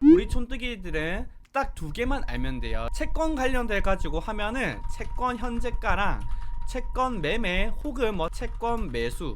우리 촌뜨기들은 딱 두 개만 알면 돼요. 채권 관련돼 가지고 하면은 채권 현재가랑 채권 매매 혹은 뭐 채권 매수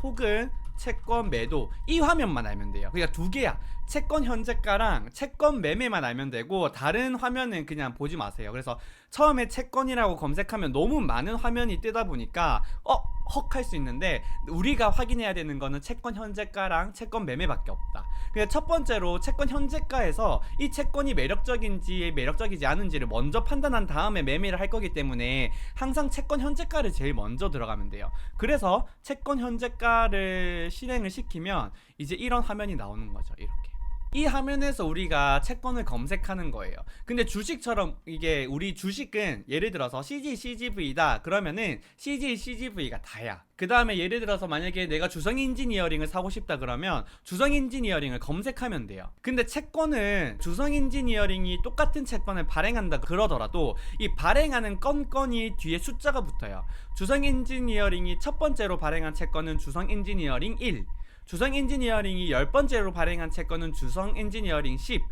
혹은 채권 매도, 이 화면만 알면 돼요. 그러니까 두 개야. 채권 현재가랑 채권 매매만 알면 되고 다른 화면은 그냥 보지 마세요. 그래서 처음에 채권이라고 검색하면 너무 많은 화면이 뜨다 보니까 헉 할 수 있는데, 우리가 확인해야 되는 거는 채권 현재가랑 채권 매매밖에 없다. 그래서 첫 번째로 채권 현재가에서 이 채권이 매력적인지 매력적이지 않은지를 먼저 판단한 다음에 매매를 할 거기 때문에 항상 채권 현재가를 제일 먼저 들어가면 돼요. 그래서 채권 현재가를 실행을 시키면 이제 이런 화면이 나오는 거죠. 이렇게. 이 화면에서 우리가 채권을 검색하는 거예요. 근데 주식처럼 이게, 우리 주식은 예를 들어서 CG, CGV다 그러면은 CG, CGV가 다야. 그 다음에 예를 들어서 만약에 내가 주성 엔지니어링을 사고 싶다 그러면 주성 엔지니어링을 검색하면 돼요. 근데 채권은 주성 엔지니어링이 똑같은 채권을 발행한다 그러더라도 이 발행하는 건건이 뒤에 숫자가 붙어요. 주성 엔지니어링이 첫 번째로 발행한 채권은 주성 엔지니어링 1, 주성 엔지니어링이 10번째로 발행한 채권은 주성 엔지니어링 10.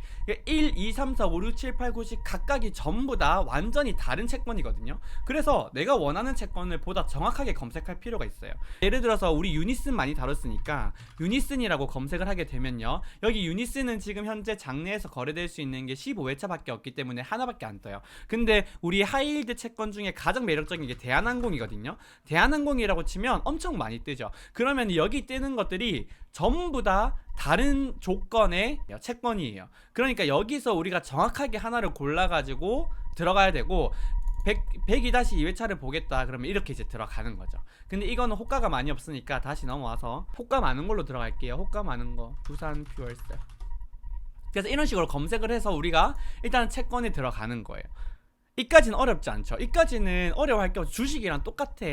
1, 2, 3, 4, 5, 6, 7, 8, 9, 10 각각이 전부 다 완전히 다른 채권이거든요. 그래서 내가 원하는 채권을 보다 정확하게 검색할 필요가 있어요. 예를 들어서 우리 유니슨 많이 다뤘으니까 유니슨이라고 검색을 하게 되면요, 여기 유니슨은 지금 현재 장내에서 거래될 수 있는 게 15회차 밖에 없기 때문에 하나밖에 안 떠요. 근데 우리 하이힐드 채권 중에 가장 매력적인 게 대한항공이거든요. 대한항공이라고 치면 엄청 많이 뜨죠. 그러면 여기 뜨는 것들이 전부 다 다른 조건의 채권이에요. 그러니까 여기서 우리가 정확하게 하나를 골라가지고 들어가야 되고, 102-2회차를 보겠다 그러면 이렇게 이제 들어가는 거죠. 근데 이거는 호가가 많이 없으니까 다시 넘어와서 호가 많은 걸로 들어갈게요. 호가 많은 거 두산 퓨얼스. 그래서 이런 식으로 검색을 해서 우리가 일단 채권에 들어가는 거예요. 이까지는 어렵지 않죠. 이까지는 어려워할 게 없어. 주식이랑 똑같아.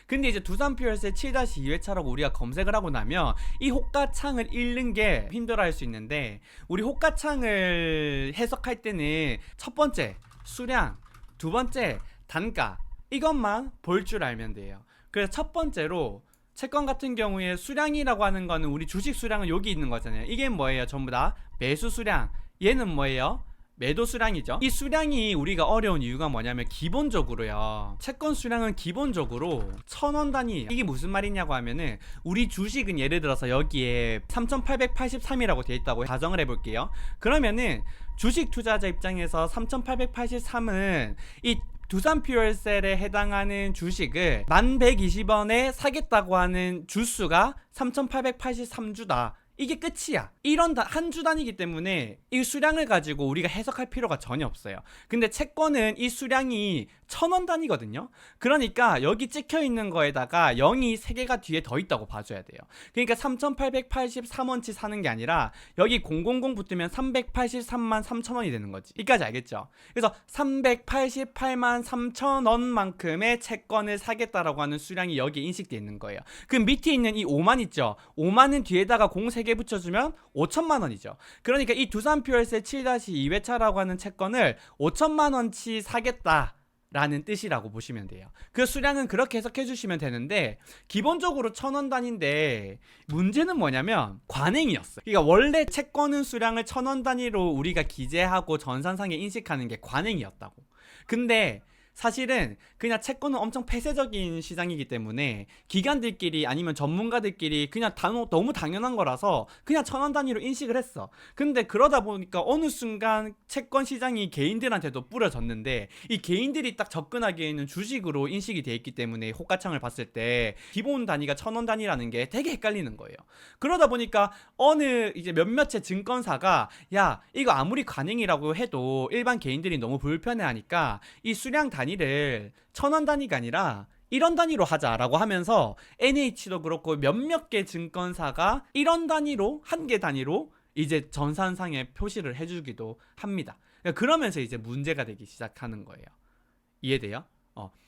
근데 이제 두산 퓨얼스의 7-2회차라고 우리가 검색을 하고 나면 이 호가창을 읽는 게 힘들어할 수 있는데, 우리 호가창을 해석할 때는 첫 번째 수량, 두 번째 단가, 이것만 볼 줄 알면 돼요. 그래서 첫 번째로 채권 같은 경우에 수량이라고 하는 거는 우리 주식 수량은 여기 있는 거잖아요. 이게 뭐예요? 전부 다 매수 수량. 얘는 뭐예요? 매도 수량이죠. 이 수량이 우리가 어려운 이유가 뭐냐면, 기본적으로요, 채권 수량은 기본적으로 1000원 단위예요. 이게 무슨 말이냐고 하면은, 우리 주식은 예를 들어서 여기에 3883이라고 되어 있다고 가정을 해볼게요. 그러면은 주식 투자자 입장에서 3883은 이 두산 퓨얼셀에 해당하는 주식을 1120원에 사겠다고 하는 주수가 3883주다. 이게 끝이야. 이런 한 주 단위이기 때문에 이 수량을 가지고 우리가 해석할 필요가 전혀 없어요. 근데 채권은 이 수량이 1000원 단위거든요. 그러니까 여기 찍혀 있는 거에다가 0이 3개가 뒤에 더 있다고 봐줘야 돼요. 그러니까 3883원치 사는 게 아니라 여기 000 붙으면 383만 3천원이 되는 거지. 이까지 알겠죠? 그래서 388만 3천원만큼의 채권을 사겠다라고 하는 수량이 여기에 인식되어 있는 거예요. 그 밑에 있는 이 5만 있죠? 5만은 뒤에다가 0 3개 붙여주면 5천만 원이죠. 그러니까 이 두산 퓨얼스의 7-2회차라고 하는 채권을 5천만 원치 사겠다 라는 뜻이라고 보시면 돼요. 그 수량은 그렇게 해석해 주시면 되는데, 기본적으로 1000원 단위인데 문제는 뭐냐면 관행이었어요. 그러니까 원래 채권은 수량을 1000원 단위로 우리가 기재하고 전산상에 인식하는 게 관행이었다고. 근데 사실은 그냥 채권은 엄청 폐쇄적인 시장이기 때문에 기관들끼리 아니면 전문가들끼리 그냥 너무 당연한 거라서 그냥 1000원 단위로 인식을 했어. 근데 그러다 보니까 어느 순간 채권 시장이 개인들한테도 뿌려졌는데, 이 개인들이 딱 접근하기에는 주식으로 인식이 돼 있기 때문에 호가창을 봤을 때 기본 단위가 1000원 단위라는 게 되게 헷갈리는 거예요. 그러다 보니까 어느 이제 몇몇의 증권사가, 야 이거 아무리 관행이라고 해도 일반 개인들이 너무 불편해하니까 이 수량 단위를 1000원 단위가 아니라 1원 단위로 하자라고 하면서 NH도 그렇고 몇몇 개 증권사가 1원 단위로, 한 개 단위로 이제 전산상에 표시를 해주기도 합니다. 그러면서 이제 문제가 되기 시작하는 거예요. 이해돼요?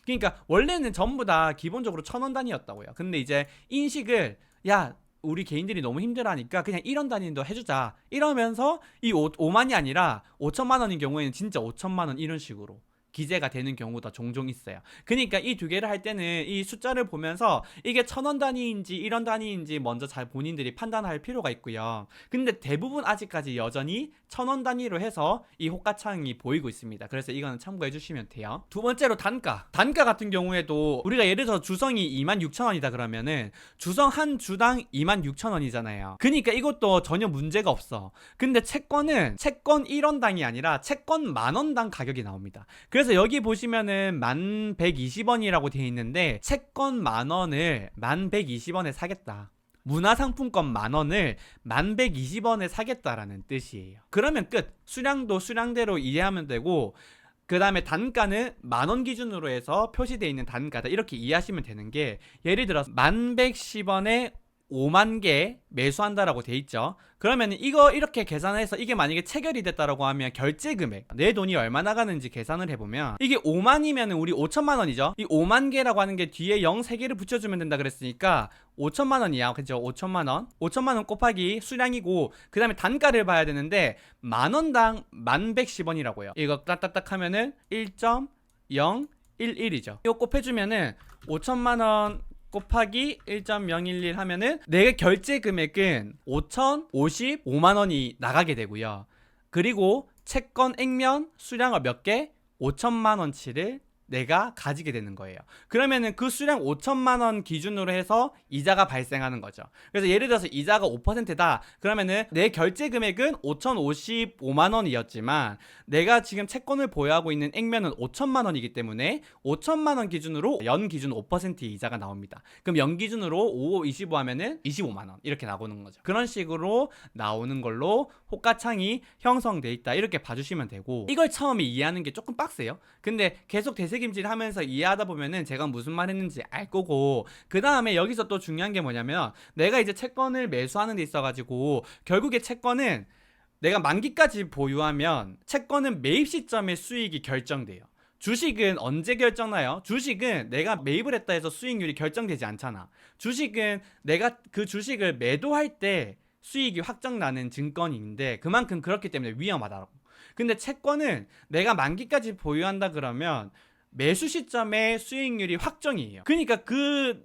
그러니까 원래는 전부 다 기본적으로 1000원 단위였다고요. 근데 이제 인식을, 야 우리 개인들이 너무 힘들어하니까 그냥 1원 단위도 해주자 이러면서 이 5만이 아니라 5천만 원인 경우에는 진짜 5천만 원 이런 식으로 기재가 되는 경우도 종종 있어요. 그러니까 이 두 개를 할 때는 이 숫자를 보면서 이게 1000원 단위인지 1원 단위인지 먼저 잘 본인들이 판단할 필요가 있고요. 근데 대부분 아직까지 여전히 1000원 단위로 해서 이 호가창이 보이고 있습니다. 그래서 이거는 참고해 주시면 돼요. 두 번째로 단가 같은 경우에도 우리가 예를 들어서 주성이 26,000원이다 그러면은 주성 한 주당 26,000원이잖아요. 그러니까 이것도 전혀 문제가 없어. 근데 채권은 채권 1원당이 아니라 채권 만원당 가격이 나옵니다. 그래서 여기 보시면은 1120원이라고 되어 있는데 채권 만원을 1120원에 사겠다. 문화상품권 만원을 1120원에 사겠다라는 뜻이에요. 그러면 끝. 수량도 수량대로 이해하면 되고, 그 다음에 단가는 만원 기준으로 해서 표시되어 있는 단가다, 이렇게 이해하시면 되는 게, 예를 들어서 1110원에 5만 개 매수한다라고 돼 있죠. 그러면 이거 이렇게 계산해서 이게 만약에 체결이 됐다라고 하면 결제 금액, 내 돈이 얼마 나가는지 계산을 해보면 이게 5만이면 우리 5천만 원이죠. 이 5만 개라고 하는 게 뒤에 0 3개를 붙여주면 된다 그랬으니까 5천만 원이야. 그죠? 5천만 원. 5천만 원 곱하기 수량이고, 그 다음에 단가를 봐야 되는데 만원당 1110원이라고요. 이거 딱딱딱 하면은 1.011이죠. 이거 곱해주면은 5천만 원 곱하기 1.011 하면은 내 결제 금액은 5,055만 원이 나가게 되고요. 그리고 채권 액면 수량을 몇 개? 5천만 원치를 내가 가지게 되는 거예요. 그러면은 그 수량 5천만 원 기준으로 해서 이자가 발생하는 거죠. 그래서 예를 들어서 이자가 5%다. 그러면은 내 결제 금액은 5,055만 원이었지만 내가 지금 채권을 보유하고 있는 액면은 5천만 원이기 때문에 5천만 원 기준으로 연 기준 5% 이자가 나옵니다. 그럼 연 기준으로 5, 25 하면은 25만 원 이렇게 나오는 거죠. 그런 식으로 나오는 걸로 호가창이 형성돼 있다, 이렇게 봐주시면 되고, 이걸 처음에 이해하는 게 조금 빡세요. 근데 계속 되새김질 하면서 이해하다 보면은 제가 무슨 말 했는지 알 거고, 그 다음에 여기서 또 중요한 게 뭐냐면, 내가 이제 채권을 매수하는 데 있어가지고 결국에 채권은 내가 만기까지 보유하면 채권은 매입 시점의 수익이 결정돼요. 주식은 언제 결정나요? 주식은 내가 매입을 했다 해서 수익률이 결정되지 않잖아. 주식은 내가 그 주식을 매도할 때 수익이 확정나는 증권인데 그만큼 그렇기 때문에 위험하다고. 근데 채권은 내가 만기까지 보유한다 그러면 매수 시점에 수익률이 확정이에요. 그러니까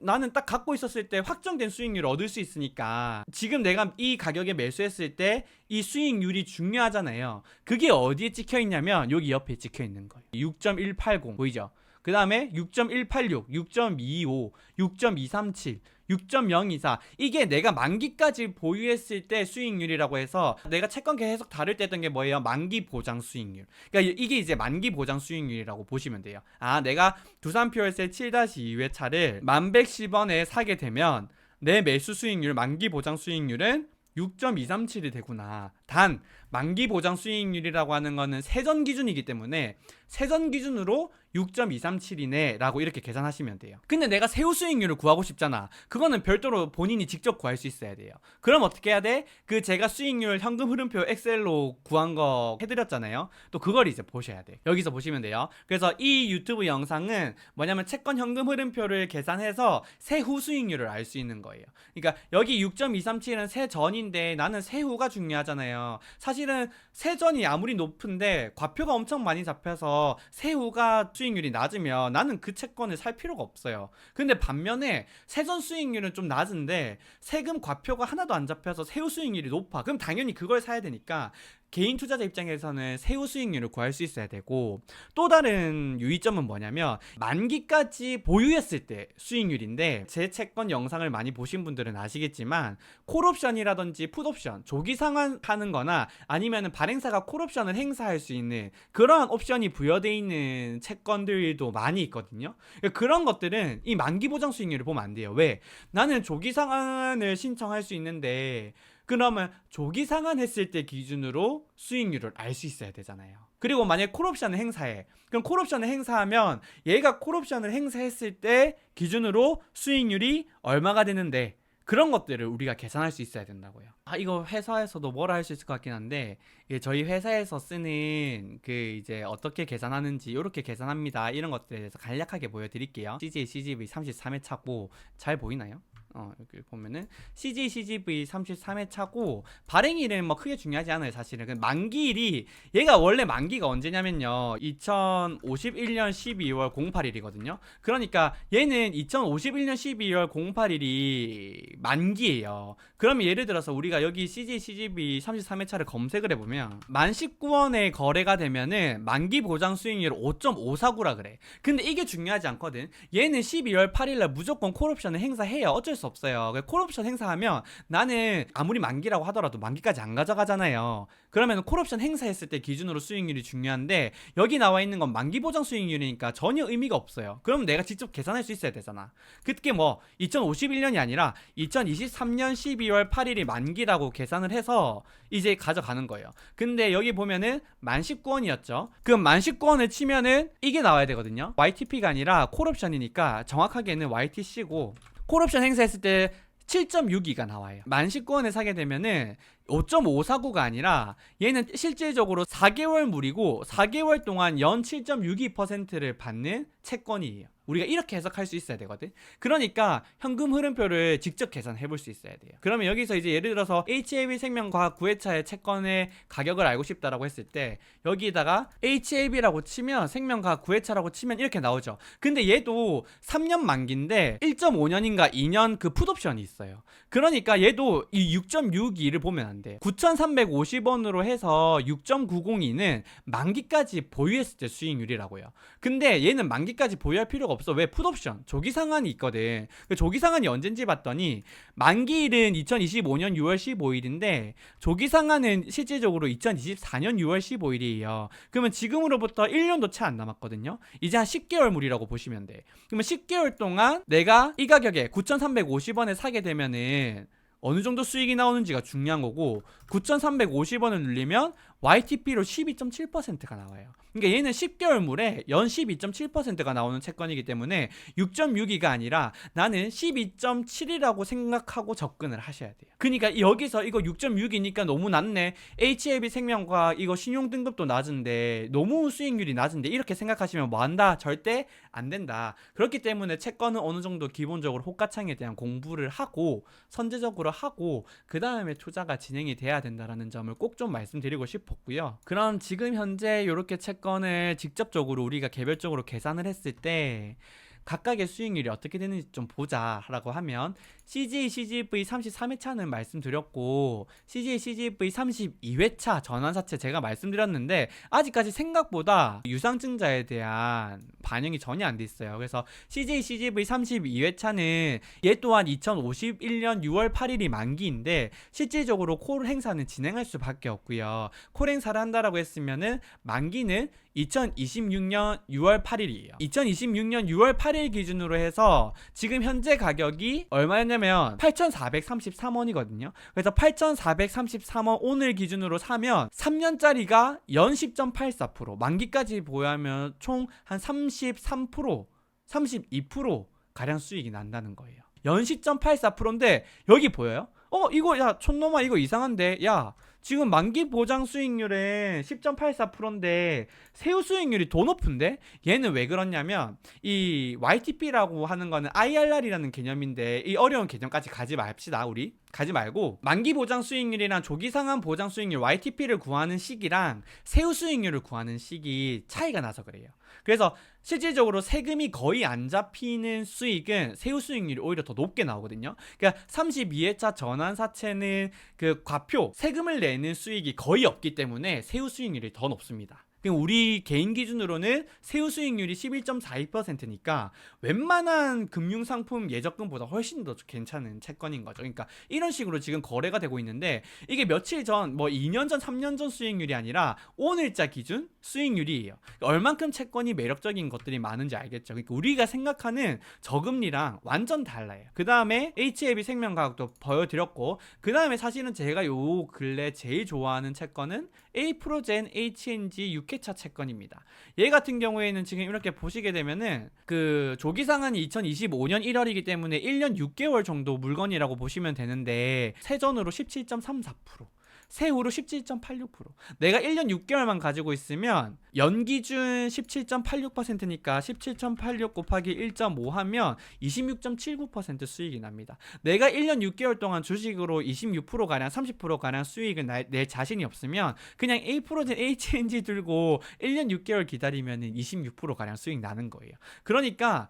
나는 딱 갖고 있었을 때 확정된 수익률을 얻을 수 있으니까, 지금 내가 이 가격에 매수했을 때 이 수익률이 중요하잖아요. 그게 어디에 찍혀 있냐면 여기 옆에 찍혀 있는 거예요. 6.180 보이죠? 그 다음에 6.186, 6.225, 6.237, 6.024, 이게 내가 만기까지 보유했을 때 수익률이라고 해서, 내가 채권 계속 다룰 때 했던 게 뭐예요? 만기 보장 수익률. 그러니까 이게 이제 만기 보장 수익률이라고 보시면 돼요. 아, 내가 두산퓨얼셀 7-2회 차를 1110원에 사게 되면 내 매수 수익률, 만기 보장 수익률은 6.237이 되구나. 단 만기 보장 수익률이라고 하는 거는 세전 기준이기 때문에 세전 기준으로 6.237이네 라고 이렇게 계산하시면 돼요. 근데 내가 세후 수익률을 구하고 싶잖아. 그거는 별도로 본인이 직접 구할 수 있어야 돼요. 그럼 어떻게 해야 돼? 제가 수익률 현금 흐름표 엑셀로 구한 거 해드렸잖아요. 또 그걸 이제 보셔야 돼. 여기서 보시면 돼요. 그래서 이 유튜브 영상은 뭐냐면 채권 현금 흐름표를 계산해서 세후 수익률을 알 수 있는 거예요. 그러니까 여기 6.237은 세전인데 나는 세후가 중요하잖아요. 사실은 세전이 아무리 높은데 과표가 엄청 많이 잡혀서 세후가 수익률이 낮으면 나는 그 채권을 살 필요가 없어요. 근데 반면에 세전 수익률은 좀 낮은데 세금 과표가 하나도 안 잡혀서 세후 수익률이 높아. 그럼 당연히 그걸 사야 되니까 개인 투자자 입장에서는 세후 수익률을 구할 수 있어야 되고, 또 다른 유의점은 뭐냐면 만기까지 보유했을 때 수익률인데, 제 채권 영상을 많이 보신 분들은 아시겠지만 콜옵션이라든지 풋옵션, 조기 상환하는 거나 아니면 발행사가 콜옵션을 행사할 수 있는 그러한 옵션이 부여되어 있는 채권들도 많이 있거든요. 그런 것들은 이 만기 보장 수익률을 보면 안 돼요. 왜? 나는 조기 상환을 신청할 수 있는데 그러면 조기 상환했을 때 기준으로 수익률을 알 수 있어야 되잖아요. 그리고 만약에 콜옵션을 행사해. 그럼 콜옵션을 행사하면 얘가 콜옵션을 행사했을 때 기준으로 수익률이 얼마가 되는데, 그런 것들을 우리가 계산할 수 있어야 된다고요. 이거 회사에서도 뭐라 할 수 있을 것 같긴 한데, 저희 회사에서 쓰는 이제 어떻게 계산하는지 이렇게 계산합니다, 이런 것들에 대해서 간략하게 보여드릴게요. CJ CGV 33회 차고 잘 보이나요? 여기 보면은 CJ CGV 33회차고 발행일은 뭐 크게 중요하지 않아요. 사실은 그 만기일이 얘가 원래 만기가 언제냐면요 2051년 12월 08일이거든요 그러니까 얘는 2051년 12월 08일이 만기예요. 그러면 예를 들어서 우리가 여기 CJ CGV 33회차를 검색을 해보면 만 19원에 거래가 되면은 만기 보장 수익률 5.549라 그래. 근데 이게 중요하지 않거든. 얘는 12월 8일날 무조건 콜옵션을 행사해요. 어쩔 수 없어요. 콜옵션 행사하면 나는 아무리 만기라고 하더라도 만기까지 안 가져가잖아요. 그러면 콜옵션 행사했을 때 기준으로 수익률이 중요한데 여기 나와 있는 건 만기 보장 수익률이니까 전혀 의미가 없어요. 그럼 내가 직접 계산할 수 있어야 되잖아. 그게 뭐 2051년이 아니라 2023년 12월 8일이 만기라고 계산을 해서 이제 가져가는 거예요. 근데 여기 보면은 19,000원이었죠. 그럼 19,000원을 치면은 이게 나와야 되거든요. YTP가 아니라 콜옵션이니까 정확하게는 YTC고 콜옵션 행사했을 때 7.62가 나와요. 19,000원에 사게 되면은 5.549가 아니라 얘는 실질적으로 4개월 물이고 4개월 동안 연 7.62%를 받는 채권이에요. 우리가 이렇게 해석할 수 있어야 되거든. 그러니까 현금 흐름표를 직접 계산해 볼 수 있어야 돼요. 그러면 여기서 이제 예를 들어서 HAB 생명과학 9회차의 채권의 가격을 알고 싶다라고 했을 때 여기다가 HAB라고 치면 생명과학 9회차라고 치면 이렇게 나오죠. 근데 얘도 3년 만기인데 1.5년인가 2년 그 풋옵션이 있어요. 그러니까 얘도 이 6.62를 보면 안 돼. 9,350원으로 해서 6.902는 만기까지 보유했을 때 수익률이라고요. 근데 얘는 만기까지 보유할 필요가 없어. 왜? 풋옵션 조기 상한이 있거든. 그 조기 상한이 언젠지 봤더니 만기일은 2025년 6월 15일인데 조기 상한은 실질적으로 2024년 6월 15일이에요. 그러면 지금으로부터 1년도 채 안 남았거든요. 이제 한 10개월 물이라고 보시면 돼. 그러면 10개월 동안 내가 이 가격에 9,350원에 사게 되면은 어느 정도 수익이 나오는지가 중요한 거고 9,350원을 늘리면 YTP로 12.7%가 나와요. 그러니까 얘는 10개월 물에 연 12.7%가 나오는 채권이기 때문에 6.62가 아니라 나는 12.7이라고 생각하고 접근을 하셔야 돼요. 그러니까 여기서 이거 6.6이니까 너무 낮네. HAB 생명과 이거 신용 등급도 낮은데 너무 수익률이 낮은데 이렇게 생각하시면 뭐 한다? 절대 안 된다. 그렇기 때문에 채권은 어느 정도 기본적으로 호가창에 대한 공부를 하고 선제적으로 하고 그 다음에 투자가 진행이 돼야 된다라는 점을 꼭 좀 말씀드리고 싶었고요. 그럼 지금 현재 이렇게 채권을 직접적으로 우리가 개별적으로 계산을 했을 때 각각의 수익률이 어떻게 되는지 좀 보자 라고 하면 CJ CGV 33회차는 말씀드렸고 CJ CGV 32회차 전환사채 제가 말씀드렸는데 아직까지 생각보다 유상증자에 대한 반영이 전혀 안 돼 있어요. 그래서 CJ CGV 32회차는 얘 또한 2051년 6월 8일이 만기인데 실질적으로 콜 행사는 진행할 수밖에 없고요. 콜 행사를 한다라고 했으면은 만기는 2026년 6월 8일이에요. 2026년 6월 8일 기준으로 해서 지금 현재 가격이 얼마였냐면 8,433원이거든요. 그래서 8,433원 오늘 기준으로 사면 3년짜리가 연 10.84% 만기까지 보유하면 총 한 33%, 32% 가량 수익이 난다는 거예요. 연 10.84%인데 여기 보여요? 이거 야 촌놈아 이거 이상한데 야 지금 만기 보장 수익률은 10.84%인데 세후 수익률이 더 높은데? 얘는 왜 그렇냐면 이 YTP라고 하는 거는 IRR이라는 개념인데 이 어려운 개념까지 가지 맙시다. 우리 가지 말고 만기 보장 수익률이랑 조기 상한 보장 수익률 YTP를 구하는 시기랑 세후 수익률을 구하는 시기 차이가 나서 그래요. 그래서 실질적으로 세금이 거의 안 잡히는 수익은 세후 수익률이 오히려 더 높게 나오거든요. 그러니까 32회차 전환사채는 그 과표 세금을 내는 수익이 거의 없기 때문에 세후 수익률이 더 높습니다. 우리 개인 기준으로는 세후 수익률이 11.42%니까 웬만한 금융상품 예적금보다 훨씬 더 괜찮은 채권인 거죠. 그러니까 이런 식으로 지금 거래가 되고 있는데 이게 며칠 전, 뭐 2년 전, 3년 전 수익률이 아니라 오늘자 기준 수익률이에요. 그러니까 얼만큼 채권이 매력적인 것들이 많은지 알겠죠. 그러니까 우리가 생각하는 저금리랑 완전 달라요. 그 다음에 HAB 생명과학도 보여드렸고 그 다음에 사실은 제가 요 근래 제일 좋아하는 채권은 A-프로젠 HNG 6회차 채권입니다. 얘 같은 경우에는 지금 이렇게 보시게 되면은 그 조기 상한이 2025년 1월이기 때문에 1년 6개월 정도 물건이라고 보시면 되는데 세전으로 17.34%. 세후로 17.86%. 내가 1년 6개월만 가지고 있으면 연기준 17.86%니까 17.86 곱하기 1.5 하면 26.79% 수익이 납니다. 내가 1년 6개월 동안 주식으로 26%가량 30%가량 수익을 낼 자신이 없으면 그냥 1%된 HNG 들고 1년 6개월 기다리면 26%가량 수익 나는 거예요. 그러니까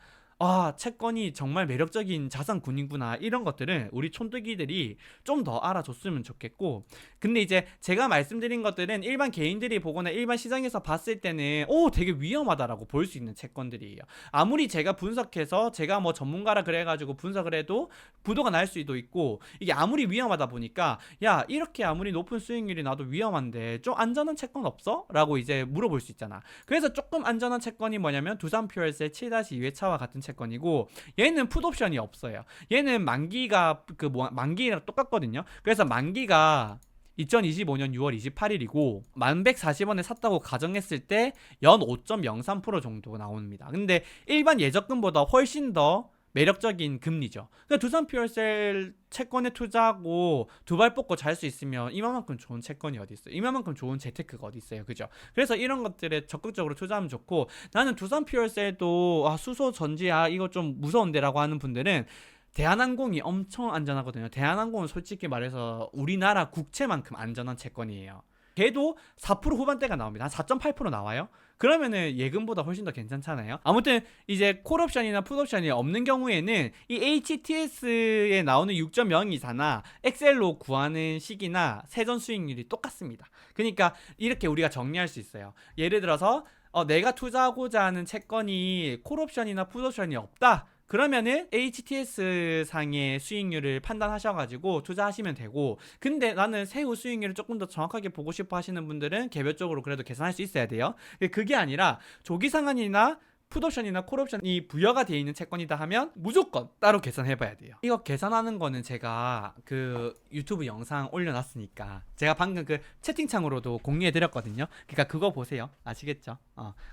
채권이 정말 매력적인 자산군이구나, 이런 것들은 우리 촌뜨기들이 좀 더 알아줬으면 좋겠고, 근데 이제 제가 말씀드린 것들은 일반 개인들이 보거나 일반 시장에서 봤을 때는 되게 위험하다라고 볼 수 있는 채권들이에요. 아무리 제가 분석해서 제가 뭐 전문가라 그래가지고 분석을 해도 부도가 날 수도 있고, 이게 아무리 위험하다 보니까 야, 이렇게 아무리 높은 수익률이 나도 위험한데 좀 안전한 채권 없어? 라고 이제 물어볼 수 있잖아. 그래서 조금 안전한 채권이 뭐냐면 두산퓨얼스의 7-2회차와 같은 채권이고, 얘는 풋옵션이 없어요. 얘는 만기가 만기랑 똑같거든요. 그래서 만기가 2025년 6월 28일이고 1140원에 샀다고 가정했을 때 연 5.03% 정도 나옵니다. 근데 일반 예적금보다 훨씬 더 매력적인 금리죠. 그러니까 두산퓨얼셀 채권에 투자하고 두 발 뻗고 잘 수 있으면 이만큼 좋은 채권이 어디 있어요? 이만큼 좋은 재테크가 어디 있어요? 그죠? 그래서 이런 것들에 적극적으로 투자하면 좋고, 나는 두산퓨얼셀도 수소 전지야 이거 좀 무서운데라고 하는 분들은 대한항공이 엄청 안전하거든요. 대한항공은 솔직히 말해서 우리나라 국채만큼 안전한 채권이에요. 걔도 4% 후반대가 나옵니다. 한 4.8% 나와요. 그러면은 예금보다 훨씬 더 괜찮잖아요. 아무튼 이제 콜옵션이나 풋옵션이 없는 경우에는 이 HTS에 나오는 6.024나 엑셀로 구하는 식이나 세전 수익률이 똑같습니다. 그러니까 이렇게 우리가 정리할 수 있어요. 예를 들어서 내가 투자하고자 하는 채권이 콜옵션이나 풋옵션이 없다. 그러면은 HTS 상의 수익률을 판단하셔가지고 투자하시면 되고, 근데 나는 세후 수익률을 조금 더 정확하게 보고 싶어 하시는 분들은 개별적으로 그래도 계산할 수 있어야 돼요. 그게 아니라 조기상한이나 풋옵션이나 콜옵션이 부여가 되어 있는 채권이다 하면 무조건 따로 계산해봐야 돼요. 이거 계산하는 거는 제가 그 유튜브 영상 올려놨으니까 제가 방금 그 채팅창으로도 공유해드렸거든요. 그러니까 그거 보세요. 아시겠죠?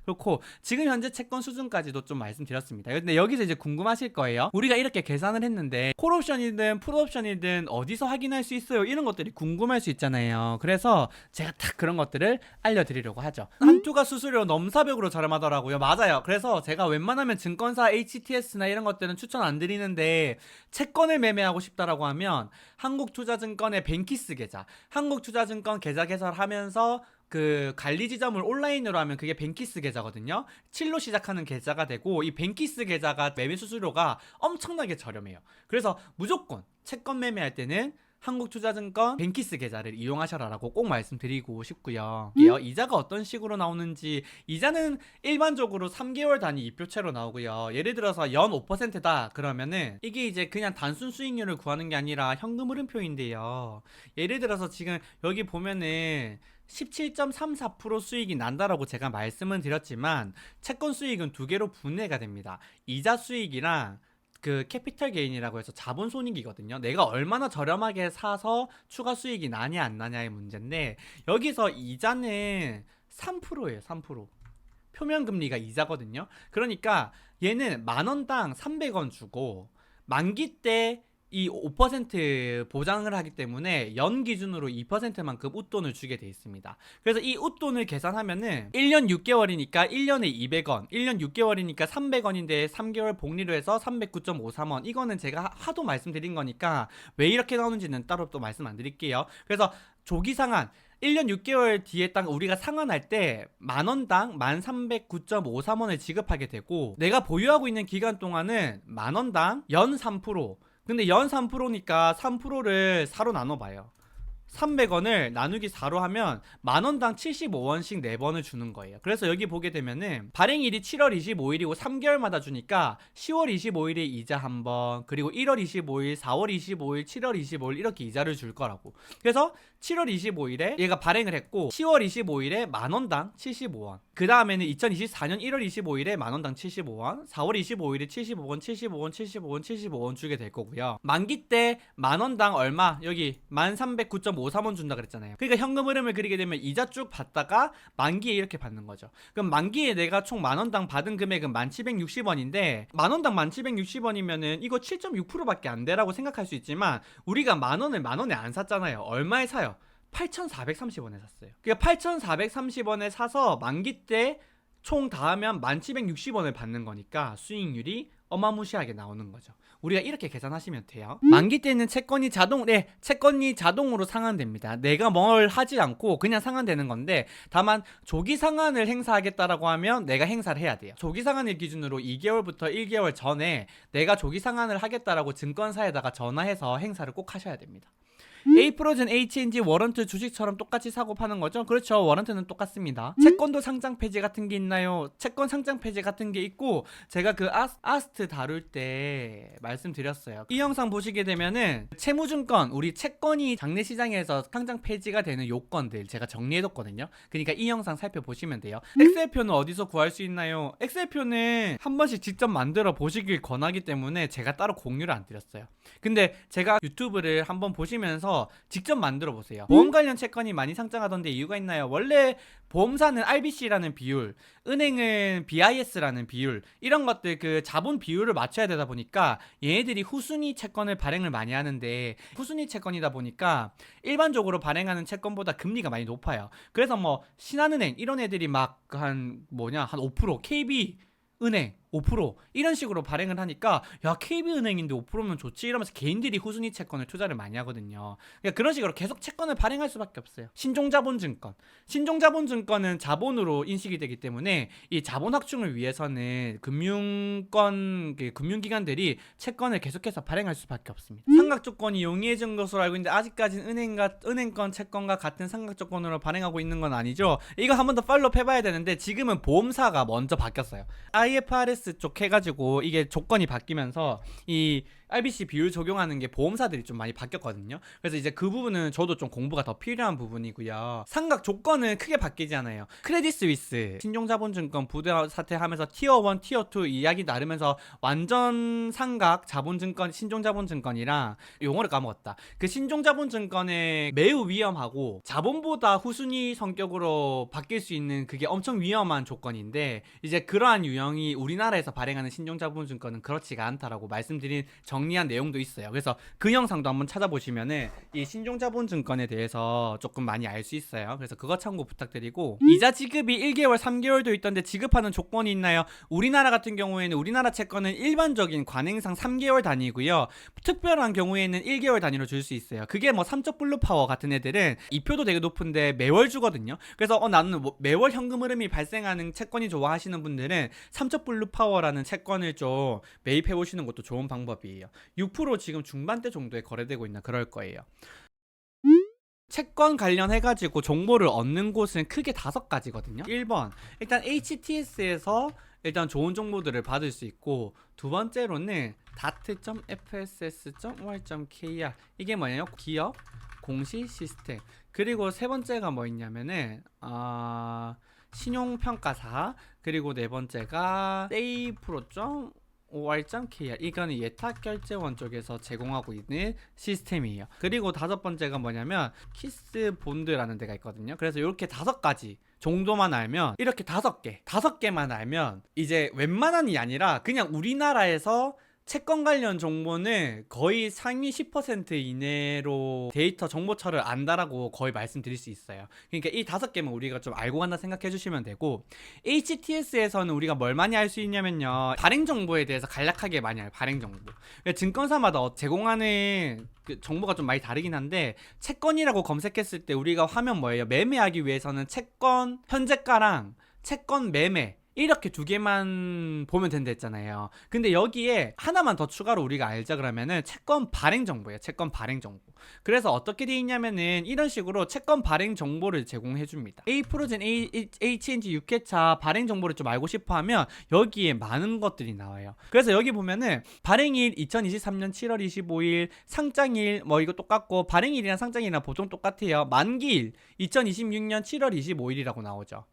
그렇고 지금 현재 채권 수준까지도 좀 말씀드렸습니다. 근데 여기서 이제 궁금하실 거예요. 우리가 이렇게 계산을 했는데 콜옵션이든 풋옵션이든 어디서 확인할 수 있어요? 이런 것들이 궁금할 수 있잖아요. 그래서 제가 딱 그런 것들을 알려드리려고 하죠. 한투가 수수료 넘사벽으로 저렴하더라고요. 맞아요. 그래서 제가 웬만하면 증권사 HTS나 이런 것들은 추천 안 드리는데, 채권을 매매하고 싶다라고 하면 한국투자증권의 뱅키스 계좌, 한국투자증권 계좌 개설하면서 그 관리 지점을 온라인으로 하면 그게 뱅키스 계좌거든요. 7로 시작하는 계좌가 되고, 이 뱅키스 계좌가 매매 수수료가 엄청나게 저렴해요. 그래서 무조건 채권 매매할 때는 한국투자증권 뱅키스 계좌를 이용하셔라라고 꼭 말씀드리고 싶고요. 이자가 어떤 식으로 나오는지, 이자는 일반적으로 3개월 단위 이표채로 나오고요. 예를 들어서 연 5%다 그러면은 이게 이제 그냥 단순 수익률을 구하는 게 아니라 현금 흐름표인데요. 예를 들어서 지금 여기 보면은 17.34% 수익이 난다라고 제가 말씀은 드렸지만, 채권 수익은 두 개로 분해가 됩니다. 이자 수익이랑 그 캐피털 게인이라고 해서 자본 손익이거든요. 내가 얼마나 저렴하게 사서 추가 수익이 나냐 안 나냐의 문제인데, 여기서 이자는 3%예요. 3%. 표면 금리가 이자거든요. 그러니까 얘는 만원당 300원 주고 만기 때 이 5% 보장을 하기 때문에 연 기준으로 2%만큼 웃돈을 주게 돼 있습니다. 그래서 이 웃돈을 계산하면은 1년 6개월이니까 1년에 200원, 1년 6개월이니까 300원인데 3개월 복리로 해서 309.53원. 이거는 제가 하도 말씀드린 거니까 왜 이렇게 나오는지는 따로 또 말씀 안 드릴게요. 그래서 조기 상환 1년 6개월 뒤에 딱 우리가 상환할 때 만원당 1309.53원을 지급하게 되고, 내가 보유하고 있는 기간 동안은 만원당 연 3%. 근데 연 3%니까 3%를 4로 나눠봐요. 300원을 나누기 4로 하면 만원당 75원씩 4번을 주는 거예요. 그래서 여기 보게 되면은 발행일이 7월 25일이고 3개월마다 주니까 10월 25일에 이자 한번, 그리고 1월 25일, 4월 25일, 7월 25일 이렇게 이자를 줄 거라고. 그래서 7월 25일에 얘가 발행을 했고 10월 25일에 만원당 75원, 그 다음에는 2024년 1월 25일에 만원당 75원, 4월 25일에 75원, 75원, 75원, 75원 주게 될 거고요. 만기 때 만원당 얼마? 여기 1309.53원 준다 그랬잖아요. 그러니까 현금 흐름을 그리게 되면 이자 쭉 받다가 만기에 이렇게 받는 거죠. 그럼 만기에 내가 총 만원당 받은 금액은 1760원인데, 만원당 1760원이면은 이거 7.6%밖에 안 돼라고 생각할 수 있지만, 우리가 만원을 만원에 안 샀잖아요. 얼마에 사요? 8,430원에 샀어요. 그러니까 8,430원에 사서 만기 때 총 다 하면 1,760원을 받는 거니까 수익률이 어마무시하게 나오는 거죠. 우리가 이렇게 계산하시면 돼요. 만기 때는 채권이 채권이 자동으로 상환됩니다. 내가 뭘 하지 않고 그냥 상환되는 건데, 다만 조기 상환을 행사하겠다라고 하면 내가 행사를 해야 돼요. 조기 상환일 기준으로 2개월부터 1개월 전에 내가 조기 상환을 하겠다라고 증권사에다가 전화해서 행사를 꼭 하셔야 됩니다. A프로즌 HNG 워런트 주식처럼 똑같이 사고 파는 거죠? 그렇죠. 워런트는 똑같습니다. 채권도 상장 폐지 같은 게 있나요? 채권 상장 폐지 같은 게 있고, 제가 그 아스트 다룰 때 말씀드렸어요. 이 영상 보시게 되면은 채무증권, 우리 채권이 장내시장에서 상장 폐지가 되는 요건들 제가 정리해뒀거든요. 그러니까 이 영상 살펴보시면 돼요. 엑셀표는 어디서 구할 수 있나요? 엑셀표는 한 번씩 직접 만들어 보시길 권하기 때문에 제가 따로 공유를 안 드렸어요. 근데 제가 유튜브를 한번 보시면서 직접 만들어 보세요. 보험 관련 채권이 많이 상장하던데 이유가 있나요? 원래 보험사는 RBC라는 비율, 은행은 BIS라는 비율, 이런 것들 그 자본 비율을 맞춰야 되다 보니까 얘네들이 후순위 채권을 발행을 많이 하는데, 후순위 채권이다 보니까 일반적으로 발행하는 채권보다 금리가 많이 높아요. 그래서 뭐 신한은행 이런 애들이 막 한 5%, KB은행 5% 이런 식으로 발행을 하니까, 야, KB은행인데 5%면 좋지 이러면서 개인들이 후순위 채권을 투자를 많이 하거든요. 그러니까 그런 식으로 계속 채권을 발행할 수밖에 없어요. 신종자본증권은 자본으로 인식이 되기 때문에 이 자본 확충을 위해서는 금융기관들이 채권을 계속해서 발행할 수밖에 없습니다. 삼각조건이 용이해진 것으로 알고 있는데 아직까지는 은행권 채권과 같은 삼각조건으로 발행하고 있는 건 아니죠. 이거 한 번 더 팔로우 해봐야 되는데, 지금은 보험사가 먼저 바뀌었어요. IFRS 쪽 해가지고 이게 조건이 바뀌면서 이 RBC 비율 적용하는 게 보험사들이 좀 많이 바뀌었거든요. 그래서 이제 그 부분은 저도 좀 공부가 더 필요한 부분이고요. 삼각 조건은 크게 바뀌지 않아요. 크레딧 스위스, 신종자본증권 부도 사태하면서 티어 1, 티어 2 이야기 나누면서 완전 삼각 자본증권, 신종자본증권이랑, 용어를 까먹었다. 그 신종자본증권에 매우 위험하고 자본보다 후순위 성격으로 바뀔 수 있는 그게 엄청 위험한 조건인데, 이제 그러한 유형이 우리나라에서 발행하는 신종자본증권은 그렇지가 않다라고 말씀드린 정리한 내용도 있어요. 그래서 그 영상도 한번 찾아보시면은 이 신종자본증권에 대해서 조금 많이 알 수 있어요. 그래서 그거 참고 부탁드리고, 이자 지급이 1개월, 3개월도 있던데 지급하는 조건이 있나요? 우리나라 같은 경우에는, 우리나라 채권은 일반적인 관행상 3개월 단위고요. 특별한 경우에는 1개월 단위로 줄 수 있어요. 그게 뭐 삼척 블루파워 같은 애들은 이표도 되게 높은데 매월 주거든요. 그래서 나는 뭐 매월 현금 흐름이 발생하는 채권이 좋아하시는 분들은 삼척 블루파워라는 채권을 좀 매입해 보시는 것도 좋은 방법이에요. 6% 지금 중반대 정도에 거래되고 있나 그럴 거예요. 채권 관련해가지고 정보를 얻는 곳은 크게 5가지거든요. 1번, 일단 HTS에서 일단 좋은 정보들을 받을 수 있고, 두 번째로는 dat.fss.or.kr, 이게 뭐냐면 기업 공시 시스템. 그리고 세 번째가 뭐 있냐면은 신용평가사. 그리고 네 번째가 세이프로.or.kr, 이거는 예탁결제원 쪽에서 제공하고 있는 시스템이에요. 그리고 다섯 번째가 뭐냐면 키스본드라는 데가 있거든요. 그래서 이렇게 5가지 정도만 알면, 이렇게 5개만 알면 이제 웬만한이 아니라 그냥 우리나라에서 채권 관련 정보는 거의 상위 10% 이내로 데이터 정보처를 안다라고 거의 말씀드릴 수 있어요. 그러니까 이 5개만 우리가 좀 알고 간다 생각해 주시면 되고, HTS에서는 우리가 뭘 많이 알 수 있냐면요, 발행 정보에 대해서 간략하게 많이 알아요. 발행 정보. 그러니까 증권사마다 제공하는 그 정보가 좀 많이 다르긴 한데, 채권이라고 검색했을 때 우리가 화면 뭐예요? 매매하기 위해서는 채권 현재가랑 채권 매매, 이렇게 2개만 보면 된다 했잖아요. 근데 여기에 하나만 더 추가로 우리가 알자 그러면은 채권 발행 정보예요. 채권 발행 정보. 그래서 어떻게 돼 있냐면은 이런 식으로 채권 발행 정보를 제공해 줍니다. A프로젠 HNG 6회차 발행 정보를 좀 알고 싶어 하면 여기에 많은 것들이 나와요. 그래서 여기 보면은 발행일 2023년 7월 25일, 상장일 뭐 이거 똑같고, 발행일이랑 상장일이랑 보통 똑같아요. 만기일 2026년 7월 25일이라고 나오죠.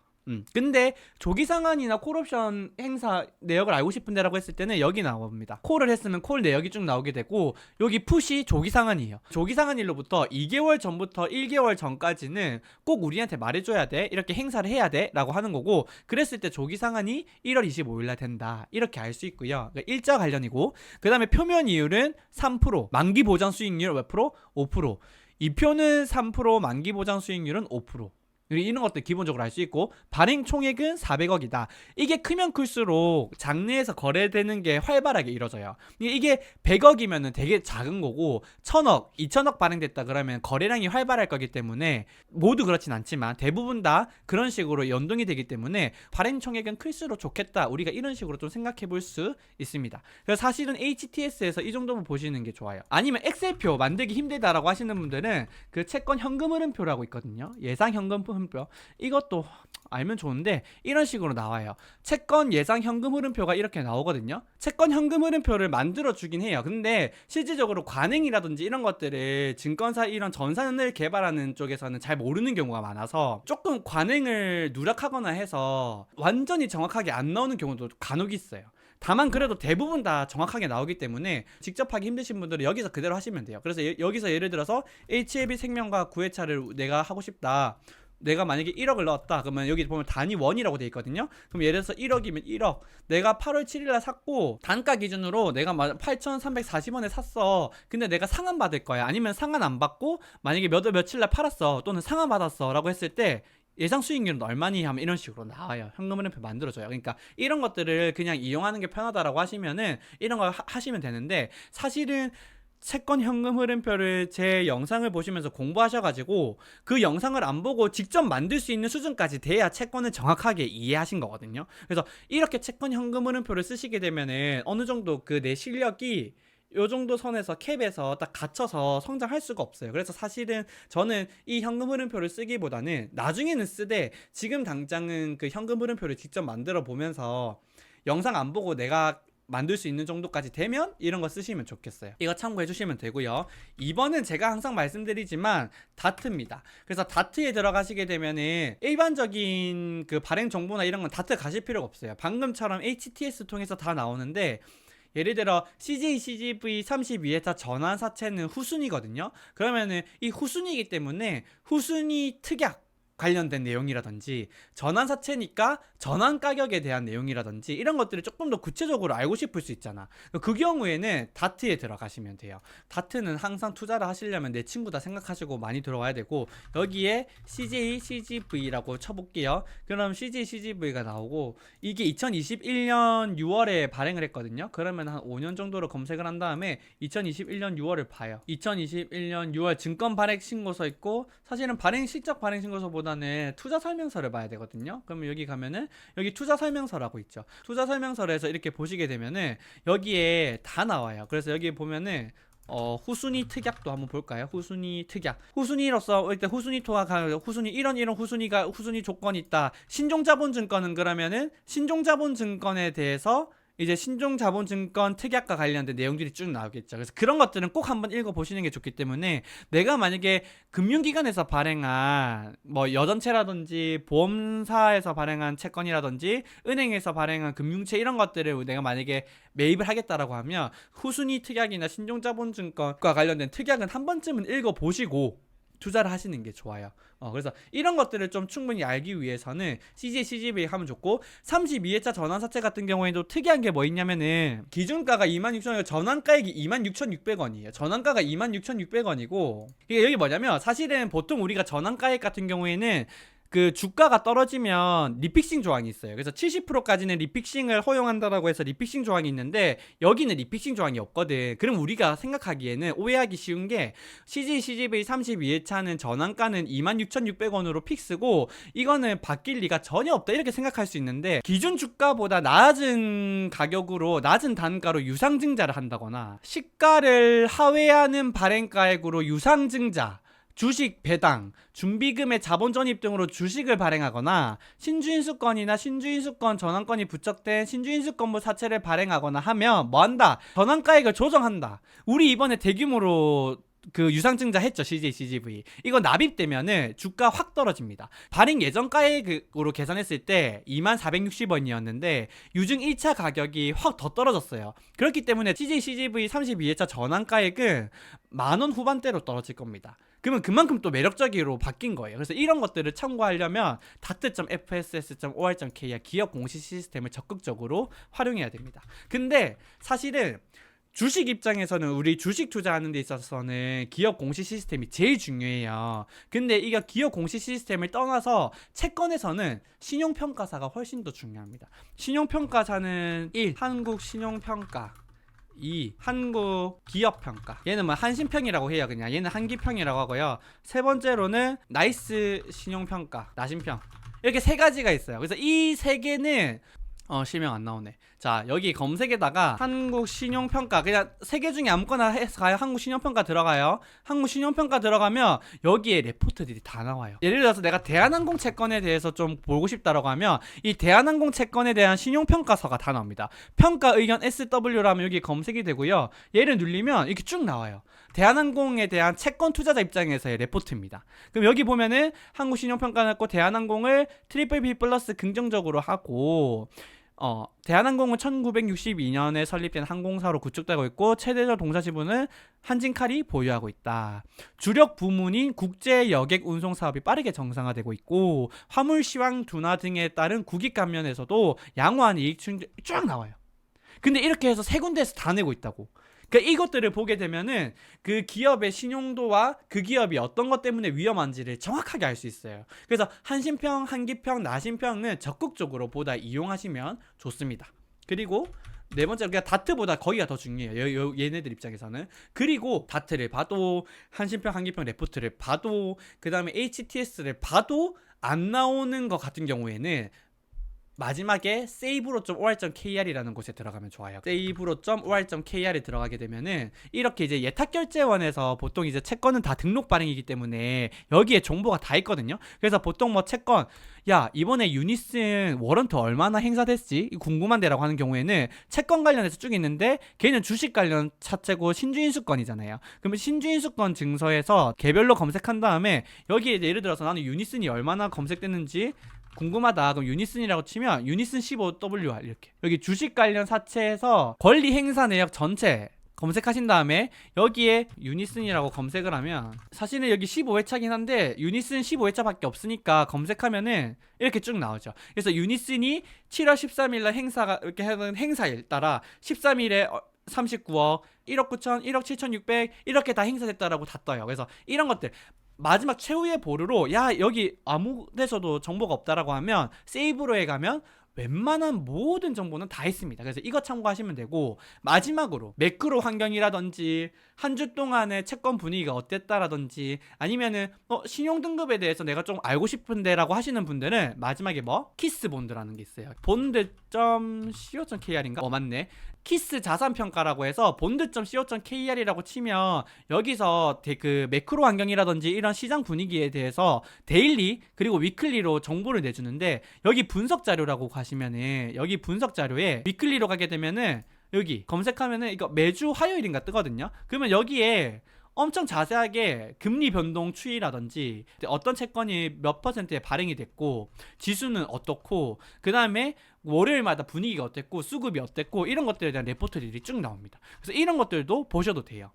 근데 조기 상환이나 콜옵션 행사 내역을 알고 싶은데라고 했을 때는 여기 나옵니다. 콜을 했으면 콜 내역이 쭉 나오게 되고, 여기 풋이 조기 상환이에요. 조기 상환일로부터 2개월 전부터 1개월 전까지는 꼭 우리한테 말해줘야 돼, 이렇게 행사를 해야 돼 라고 하는 거고, 그랬을 때 조기 상환이 1월 25일날 된다, 이렇게 알 수 있고요. 그러니까 일자 관련이고, 그 다음에 표면 이율은 3%, 만기 보장 수익률 몇 프로? 5%. 2표는 3%, 만기 보장 수익률은 5%. 이런 것들 기본적으로 알 수 있고, 발행 총액은 400억이다. 이게 크면 클수록 장내에서 거래되는 게 활발하게 이루어져요. 이게 100억이면 되게 작은 거고, 1000억, 2000억 발행됐다 그러면 거래량이 활발할 거기 때문에, 모두 그렇진 않지만 대부분 다 그런 식으로 연동이 되기 때문에 발행 총액은 클수록 좋겠다. 우리가 이런 식으로 좀 생각해 볼 수 있습니다. 그래서 사실은 HTS에서 이 정도만 보시는 게 좋아요. 아니면 엑셀표 만들기 힘들다라고 하시는 분들은 그 채권 현금 흐름표라고 있거든요. 예상 현금 흐름표, 이것도 알면 좋은데 이런 식으로 나와요. 채권 예상 현금 흐름표가 이렇게 나오거든요. 채권 현금 흐름표를 만들어 주긴 해요. 근데 실질적으로 관행이라든지 이런 것들을 증권사 이런 전산을 개발하는 쪽에서는 잘 모르는 경우가 많아서 조금 관행을 누락하거나 해서 완전히 정확하게 안 나오는 경우도 간혹 있어요. 다만 그래도 대부분 다 정확하게 나오기 때문에 직접 하기 힘드신 분들은 여기서 그대로 하시면 돼요. 그래서 여기서 예를 들어서 HLB 생명과 9회차를 내가 하고 싶다. 내가 만약에 1억을 넣었다. 그러면 여기 보면 단위 원이라고 돼 있거든요. 그럼 예를 들어서 1억이면 1억. 내가 8월 7일날 샀고 단가 기준으로 내가 8,340원에 샀어. 근데 내가 상환 받을 거야. 아니면 상환 안 받고 만약에 며칠날 팔았어. 또는 상환 받았어. 라고 했을 때 예상 수익률은 얼마니 하면 이런 식으로 나와요. 현금 흐름표 만들어줘요. 그러니까 이런 것들을 그냥 이용하는 게 편하다라고 하시면은 이런 거 하시면 되는데, 사실은 채권 현금 흐름표를 제 영상을 보시면서 공부하셔가지고 그 영상을 안 보고 직접 만들 수 있는 수준까지 돼야 채권을 정확하게 이해하신 거거든요. 그래서 이렇게 채권 현금 흐름표를 쓰시게 되면은 어느 정도 그 내 실력이 요 정도 선에서 캡에서 딱 갇혀서 성장할 수가 없어요. 그래서 사실은 저는 이 현금 흐름표를 쓰기보다는 나중에는 쓰되 지금 당장은 그 현금 흐름표를 직접 만들어 보면서 영상 안 보고 내가 만들 수 있는 정도까지 되면 이런 거 쓰시면 좋겠어요. 이거 참고해 주시면 되고요. 2번은 제가 항상 말씀드리지만 다트입니다. 그래서 다트에 들어가시게 되면은 일반적인 그 발행 정보나 이런 건 다트 가실 필요가 없어요. 방금처럼 HTS 통해서 다 나오는데, 예를 들어 CJ, CGV 32회차 전환사채는 후순위거든요. 그러면은 이 후순위이기 때문에 후순위 특약 관련된 내용이라든지 전환사채니까 전환 가격에 대한 내용이라든지 이런 것들을 조금 더 구체적으로 알고 싶을 수 있잖아. 그 경우에는 다트에 들어가시면 돼요. 다트는 항상 투자를 하시려면 내 친구다 생각하시고 많이 들어와야 되고, 여기에 CJ, CGV라고 쳐볼게요. 그럼 CJ, CGV가 나오고 이게 2021년 6월에 발행을 했거든요. 그러면 한 5년 정도로 검색을 한 다음에 2021년 6월을 봐요. 2021년 6월 증권 발행 신고서 있고, 사실은 실적 발행 신고서보다 투자 설명서를 봐야 되거든요. 그러면 여기 가면은 여기 투자 설명서라고 있죠. 투자 설명서에서 이렇게 보시게 되면은 여기에 다 나와요. 그래서 여기 보면은 후순위 특약도 한번 볼까요? 후순위 특약. 후순위로서 일단 후순위 후순위 이런 후순위 조건이 있다. 신종자본증권은 그러면은 신종자본증권에 대해서 이제 신종자본증권 특약과 관련된 내용들이 쭉 나오겠죠. 그래서 그런 것들은 꼭 한번 읽어보시는 게 좋기 때문에, 내가 만약에 금융기관에서 발행한 여전채라든지 보험사에서 발행한 채권이라든지 은행에서 발행한 금융채 이런 것들을 내가 만약에 매입을 하겠다라고 하면 후순위 특약이나 신종자본증권과 관련된 특약은 한 번쯤은 읽어보시고 투자를 하시는 게 좋아요. 그래서 이런 것들을 좀 충분히 알기 위해서는 CJ, CGV 하면 좋고, 32회차 전환사채 같은 경우에도 특이한 게 뭐 있냐면은 기준가가 26,000원, 전환가액이 26,600원이에요. 전환가가 26,600원이고, 이게 여기 뭐냐면 사실은 보통 우리가 전환가액 같은 경우에는 그 주가가 떨어지면 리픽싱 조항이 있어요. 그래서 70%까지는 리픽싱을 허용한다라고 해서 리픽싱 조항이 있는데, 여기는 리픽싱 조항이 없거든. 그럼 우리가 생각하기에는 오해하기 쉬운 게 CJ, CGV 32회차는 전환가는 26,600원으로 픽스고 이거는 바뀔 리가 전혀 없다 이렇게 생각할 수 있는데, 기준 주가보다 낮은 가격으로 낮은 단가로 유상증자를 한다거나 시가를 하회하는 발행가액으로 유상증자, 주식 배당, 준비금의 자본 전입 등으로 주식을 발행하거나 신주인수권이나 신주인수권 전환권이 부착된 신주인수권부 사채를 발행하거나 하면 뭐한다? 전환가액을 조정한다. 우리 이번에 대규모로 그 유상증자 했죠. CJ, CGV. 이거 납입되면은 주가 확 떨어집니다. 발행 예전 가액으로 계산했을 때 2460원이었는데 유증 1차 가격이 확 더 떨어졌어요. 그렇기 때문에 CJ, CGV 32회차 전환가액은 10,000원 후반대로 떨어질 겁니다. 그러면 그만큼 또 매력적으로 바뀐 거예요. 그래서 이런 것들을 참고하려면 da트.fss.or.kr 기업 공시 시스템을 적극적으로 활용해야 됩니다. 근데 사실은 주식 입장에서는 우리 주식 투자하는 데 있어서는 기업 공시 시스템이 제일 중요해요. 근데 이게 기업 공시 시스템을 떠나서 채권에서는 신용평가사가 훨씬 더 중요합니다. 신용평가사는 1. 한국신용평가, 2. 한국기업평가. 얘는 뭐 한신평이라고 해요. 그냥 얘는 한기평이라고 하고요. 세 번째로는 나이스 신용평가, 나신평. 이렇게 세 가지가 있어요. 그래서 이 세 개는 실명 안 나오네. 자, 여기 검색에다가 한국신용평가 그냥 세 개 중에 아무거나 해서 가요. 한국신용평가 들어가요. 한국신용평가 들어가면 여기에 레포트들이 다 나와요. 예를 들어서 내가 대한항공 채권에 대해서 좀 보고 싶다라고 하면 이 대한항공 채권에 대한 신용평가서가 다 나옵니다. 평가 의견 SW라면 여기 검색이 되고요. 얘를 누르면 이렇게 쭉 나와요. 대한항공에 대한 채권 투자자 입장에서의 레포트입니다. 그럼 여기 보면은 한국신용평가는 했고 대한항공을 BBB 플러스 긍정적으로 하고 대한항공은 1962년에 설립된 항공사로 구축되고 있고 최대적 동사 지분은 한진칼이 보유하고 있다. 주력 부문인 국제 여객 운송 사업이 빠르게 정상화되고 있고 화물 시황 둔화 등에 따른 국익 감면에서도 양호한 이익 충족 쫙 나와요. 근데 이렇게 해서 세 군데에서 다 내고 있다고. 그러니까 이것들을 보게 되면은 그 기업의 신용도와 그 기업이 어떤 것 때문에 위험한지를 정확하게 알 수 있어요. 그래서 한신평, 한기평, 나신평은 적극적으로 보다 이용하시면 좋습니다. 그리고 네 번째로 그냥 다트보다 거기가 더 중요해요. 얘네들 입장에서는. 그리고 다트를 봐도 한신평, 한기평 레포트를 봐도 그 다음에 HTS를 봐도 안 나오는 것 같은 경우에는 마지막에 save로.or.kr이라는 곳에 들어가면 좋아요. save로.or.kr에 들어가게 되면은 이렇게 이제 예탁결제원에서 보통 이제 채권은 다 등록 발행이기 때문에 여기에 정보가 다 있거든요. 그래서 보통 뭐 채권 야 이번에 유니슨 워런트 얼마나 행사됐지? 궁금한데라고 하는 경우에는 채권 관련해서 쭉 있는데 걔는 주식 관련 차체고 신주인수권이잖아요. 그러면 신주인수권 증서에서 개별로 검색한 다음에 여기에 예를 들어서 나는 유니슨이 얼마나 검색됐는지 궁금하다. 그럼 유니슨이라고 치면 유니슨 15WR 이렇게 여기 주식 관련 사채에서 권리 행사 내역 전체 검색하신 다음에 여기에 유니슨이라고 검색을 하면 사실은 여기 15회차긴 한데 유니슨 15회차밖에 없으니까 검색하면은 이렇게 쭉 나오죠. 그래서 유니슨이 7월 13일날 행사가 이렇게 하는 행사일 따라 13일에 39억, 1억 9천, 1억 7,600 이렇게 다 행사됐다라고 다 떠요. 그래서 이런 것들 마지막 최후의 보루로 야 여기 아무 데서도 정보가 없다라고 하면 세이브로에 가면 웬만한 모든 정보는 다 있습니다. 그래서 이거 참고하시면 되고 마지막으로 매크로 환경이라든지 한 주 동안의 채권 분위기가 어땠다라든지 아니면은 신용 등급에 대해서 내가 좀 알고 싶은데라고 하시는 분들은 마지막에 키스본드라는 게 있어요. 본드.co.kr인가? 맞네. 키스 자산평가라고 해서 본드.co.kr이라고 치면 여기서 그 매크로 환경이라든지 이런 시장 분위기에 대해서 데일리 그리고 위클리로 정보를 내주는데 여기 분석 자료라고 가시면은 여기 분석 자료에 위클리로 가게 되면은 여기 검색하면은 이거 매주 화요일인가 뜨거든요. 그러면 여기에 엄청 자세하게 금리 변동 추이라든지 어떤 채권이 몇 퍼센트에 발행이 됐고 지수는 어떻고 그 다음에 월요일마다 분위기가 어땠고 수급이 어땠고 이런 것들에 대한 레포트들이 쭉 나옵니다. 그래서 이런 것들도 보셔도 돼요.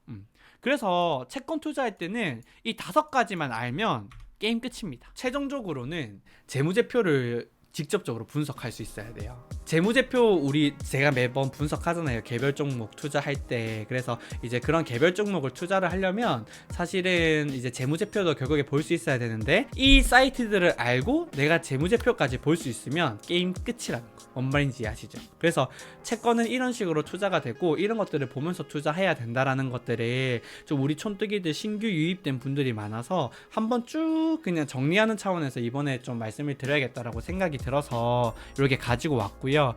그래서 채권 투자할 때는 이 5가지만 알면 게임 끝입니다. 최종적으로는 재무제표를 직접적으로 분석할 수 있어야 돼요. 재무제표 제가 매번 분석하잖아요. 개별 종목 투자할 때. 그래서 이제 그런 개별 종목을 투자를 하려면 사실은 이제 재무제표도 결국에 볼 수 있어야 되는데 이 사이트들을 알고 내가 재무제표까지 볼 수 있으면 게임 끝이라는 거. 뭔 말인지 아시죠? 그래서 채권은 이런 식으로 투자가 되고 이런 것들을 보면서 투자해야 된다라는 것들을 좀 우리 촌뜨기들 신규 유입된 분들이 많아서 한번 쭉 그냥 정리하는 차원에서 이번에 좀 말씀을 드려야겠다라고 생각이 들어서 이렇게 가지고 왔고요.